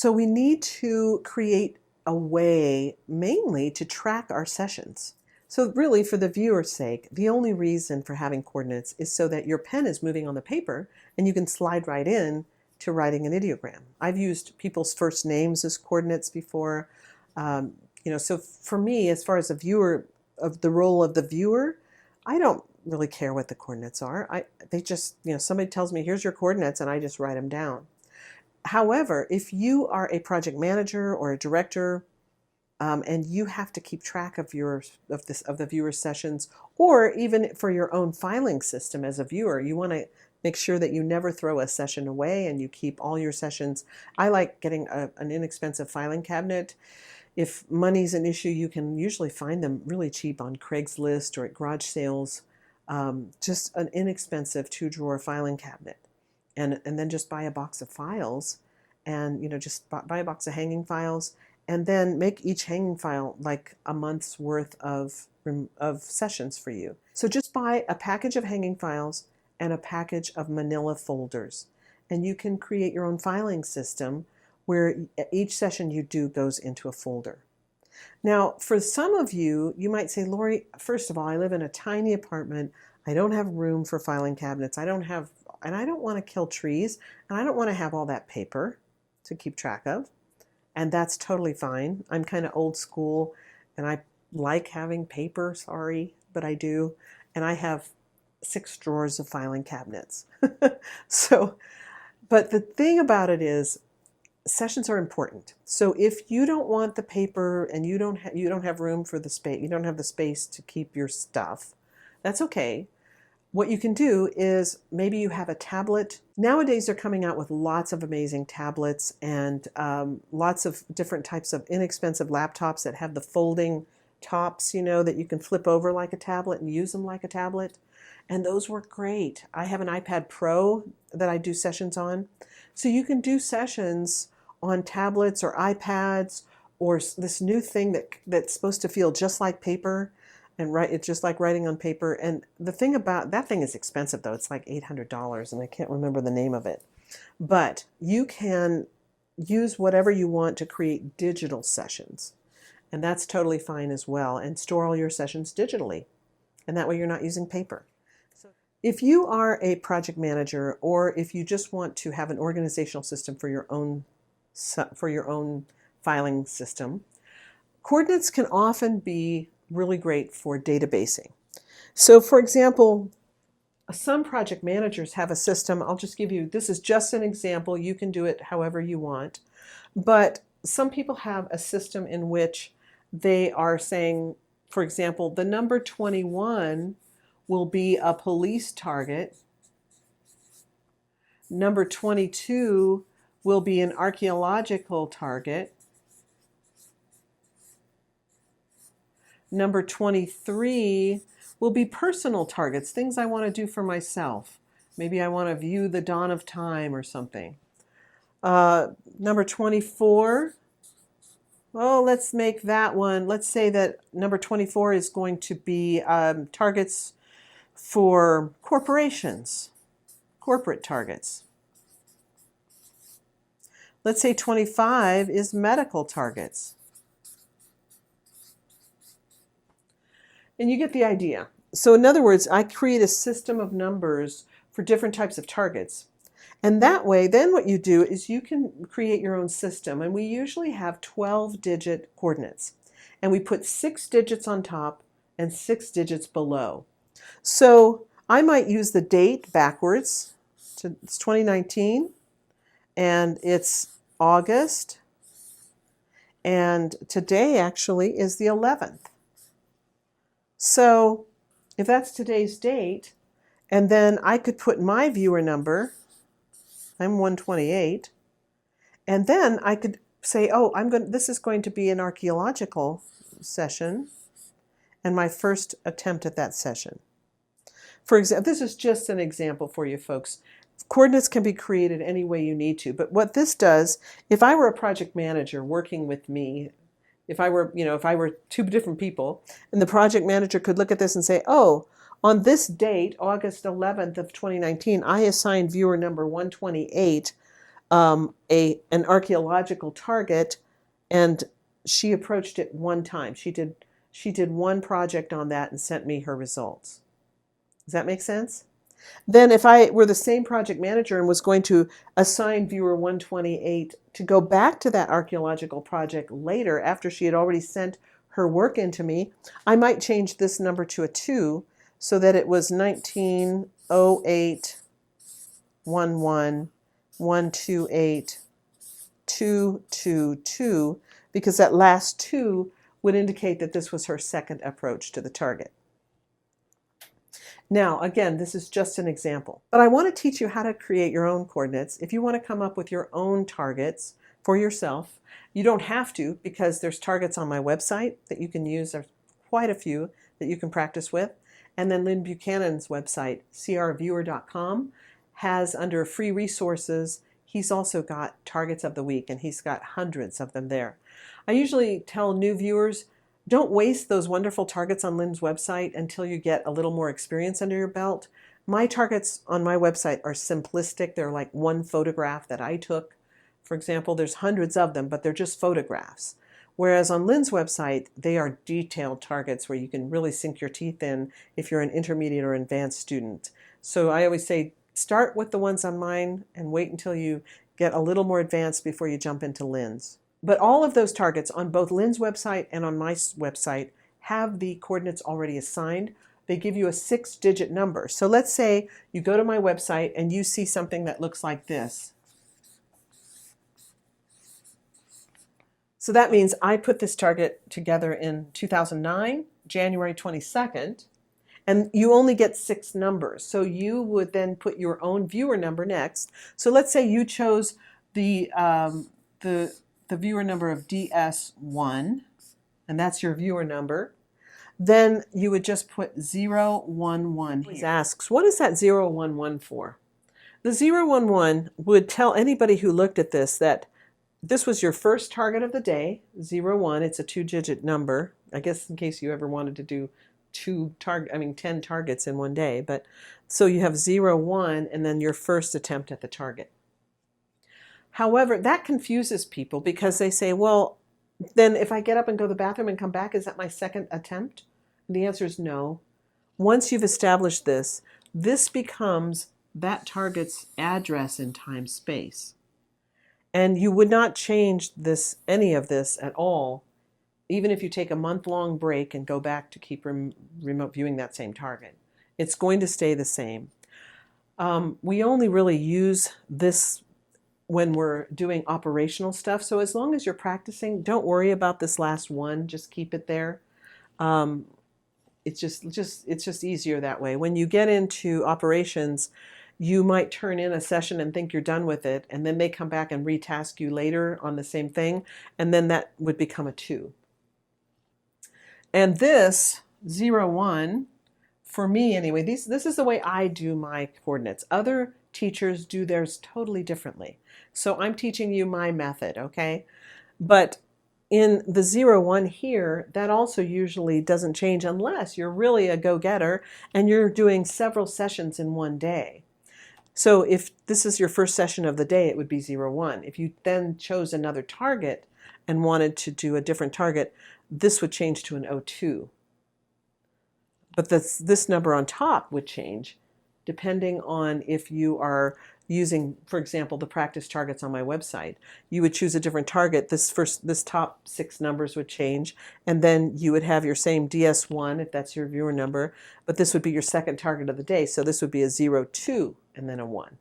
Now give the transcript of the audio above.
So we need to create a way mainly to track our sessions. So really, for the viewer's sake, the only reason for having coordinates is so that your pen is moving on the paper and you can slide right in to writing an ideogram. I've used people's first names as coordinates before. So for me, as far as a viewer, of the role of the viewer, I don't really care what the coordinates are. They just, somebody tells me, here's your coordinates, and I just write them down. However, if you are a project manager or a director, and you have to keep track of the viewer sessions, or even for your own filing system as a viewer, you want to make sure that you never throw a session away and you keep all your sessions. I like getting an inexpensive filing cabinet. If money's an issue, you can usually find them really cheap on Craigslist or at garage sales. Just an inexpensive 2-drawer filing cabinet, and then just buy a box of files, and just buy a box of hanging files, and then make each hanging file like a month's worth of sessions for you. So just buy a package of hanging files and a package of manila folders, and you can create your own filing system where each session you do goes into a folder. Now, for some of you, you might say, Lori, first of all, I live in a tiny apartment. I don't have room for filing cabinets. I don't want to kill trees, and I don't want to have all that paper to keep track of. And that's totally fine. I'm kind of old school, and I like having paper, sorry, but I do. And I have 6 drawers of filing cabinets. But the thing about it is, sessions are important. So if you don't want the paper and you don't have room for the space, you don't have the space to keep your stuff, that's okay. What you can do is maybe you have a tablet. Nowadays they're coming out with lots of amazing tablets and lots of different types of inexpensive laptops that have the folding tops, that you can flip over like a tablet and use them like a tablet. And those work great. I have an iPad Pro that I do sessions on. So you can do sessions on tablets or iPads, or this new thing that's supposed to feel just like paper, and it's just like writing on paper. And the thing about that thing is expensive, though. It's like $800, and I can't remember the name of it. But you can use whatever you want to create digital sessions, and that's totally fine as well, and store all your sessions digitally, and that way you're not using paper. If you are a project manager, or if you just want to have an organizational system for your own filing system, coordinates can often be really great for databasing. So for example, some project managers have a system. I'll just give you, this is just an example. You can do it however you want. But some people have a system in which they are saying, for example, the number 21 will be a police target. Number 22 will be an archaeological target. Number 23 will be personal targets, things I want to do for myself. Maybe I want to view the dawn of time or something. Number 24, well, let's make that one. Let's say that number 24 is going to be targets for corporations, corporate targets. Let's say 25 is medical targets. And you get the idea. So in other words, I create a system of numbers for different types of targets. And that way, then what you do is you can create your own system. And we usually have 12-digit coordinates. And we put 6 digits on top and 6 digits below. So I might use the date backwards. It's 2019. And it's August, and today actually is the 11th. So if that's today's date, and then I could put my viewer number, I'm 128, and then I could say, oh, this is going to be an archaeological session, and my first attempt at that session. For example, this is just an example for you folks. Coordinates can be created any way you need to, but what this does, if I were a project manager working with me, if I were 2 different people, and the project manager could look at this and say, oh, on this date, August 11th of 2019, I assigned viewer number 128 an archaeological target, and she approached it one time. She did one project on that and sent me her results. Does that make sense? Then if I were the same project manager and was going to assign viewer 128 to go back to that archaeological project later after she had already sent her work into me, I might change this number to a 2 so that it was 1908 11 128 222, because that last 2 would indicate that this was her second approach to the target. Now, again, this is just an example, but I want to teach you how to create your own coordinates. If you want to come up with your own targets for yourself, you don't have to, because there's targets on my website that you can use. There's quite a few that you can practice with. And then Lynn Buchanan's website, crviewer.com, has under free resources, he's also got targets of the week, and he's got hundreds of them there. I usually tell new viewers, don't waste those wonderful targets on Lynn's website until you get a little more experience under your belt. My targets on my website are simplistic. They're like one photograph that I took. For example, there's hundreds of them, but they're just photographs. Whereas on Lynn's website, they are detailed targets where you can really sink your teeth in if you're an intermediate or advanced student. So I always say, start with the ones on mine and wait until you get a little more advanced before you jump into Lynn's. But all of those targets on both Lynn's website and on my website have the coordinates already assigned. They give you a 6-digit number. So let's say you go to my website and you see something that looks like this. So that means I put this target together in 2009, January 22nd, and you only get 6 numbers. So you would then put your own viewer number next. So let's say you chose the viewer number of DS1, and that's your viewer number. Then you would just put 011. He asks, what is that 011 for? The 011 would tell anybody who looked at this that this was your first target of the day, 01. It's a 2-digit number. I guess in case you ever wanted to do 10 targets in one day. But so you have 01 and then your first attempt at the target. However, that confuses people because they say, well, then if I get up and go to the bathroom and come back, is that my second attempt? And the answer is no. Once you've established this, this becomes that target's address in time space. And you would not change any of this at all, even if you take a month-long break and go back to keep remote viewing that same target. It's going to stay the same. We only really use this when we're doing operational stuff. So as long as you're practicing, don't worry about this last one. Just keep it there. It's just easier that way. When you get into operations, you might turn in a session and think you're done with it, and then they come back and retask you later on the same thing, and then that would become a 2. And this 01, for me anyway, this is the way I do my coordinates. Other teachers do theirs totally differently. So I'm teaching you my method, okay? But in the 01 here, that also usually doesn't change unless you're really a go-getter and you're doing several sessions in one day. So if this is your first session of the day, it would be 01. If you then chose another target and wanted to do a different target, this would change to an 02. But this number on top would change depending on if you are using, for example, the practice targets on my website. You would choose a different target. This top 6 numbers would change, and then you would have your same DS1 if that's your viewer number, but this would be your second target of the day. So this would be a 02 and then a 1.